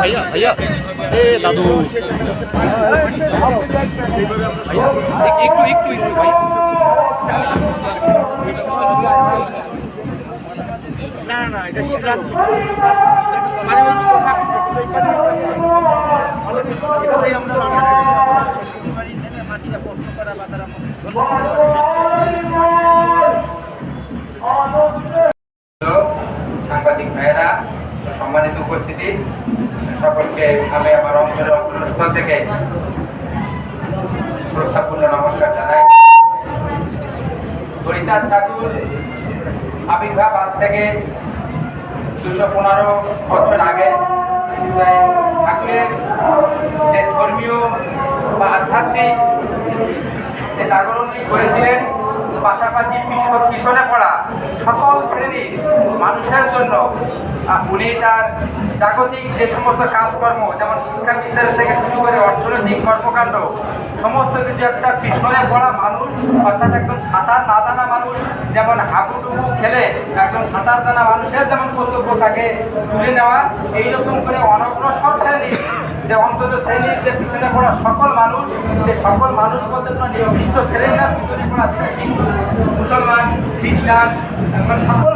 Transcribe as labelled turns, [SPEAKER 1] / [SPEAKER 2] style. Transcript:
[SPEAKER 1] भैया भैया ए दादू भैया একটু একটু একটু ভাই না না এটা সিরাজ মানে এটাই আমরা মাটিটা প্রশ্ন করা বা তারা
[SPEAKER 2] সাংবাদিক ভাইয়েরা, সম্মানিত উপস্থিতি, সকলকে আমি আমার অন্তরের অন্তরস্থল থেকে শ্রদ্ধাপূর্ণ নমস্কার জানাই। হরিচাঁদ ঠাকুর আবির্ভাব আজ থেকে 215 বছর আগে ঠাকুরের যে ধর্মীয় বা আধ্যাত্মিক যে জাগরণটি করেছিলেন, পাশাপাশি পিছনে পড়া সকল শ্রেণীর মানুষের জন্য উনি তার জাগতিক যে সমস্ত কাজকর্ম, যেমন শিক্ষা বিস্তার থেকে শুরু করে অর্থনৈতিক কর্মকাণ্ড, সমস্ত কিছু একটা পিছনে পড়া মানুষ, অর্থাৎ একজন সাঁতার না জানা মানুষ যেমন হাবুডুবু খেলে একজন সাঁতার জানা মানুষের যেমন কর্তব্য তাকে তুলে নেওয়া, এইরকম করে অনগ্রসর শ্রেণীর যে অন্তত শ্রেণীর যে পিছনে পড়া সকল মানুষ, সে সকল মানুষ বলতে নির্দিষ্ট শ্রেণীরা পিছনে পড়া, হিন্দু, মুসলমান, খ্রিস্টান, সকল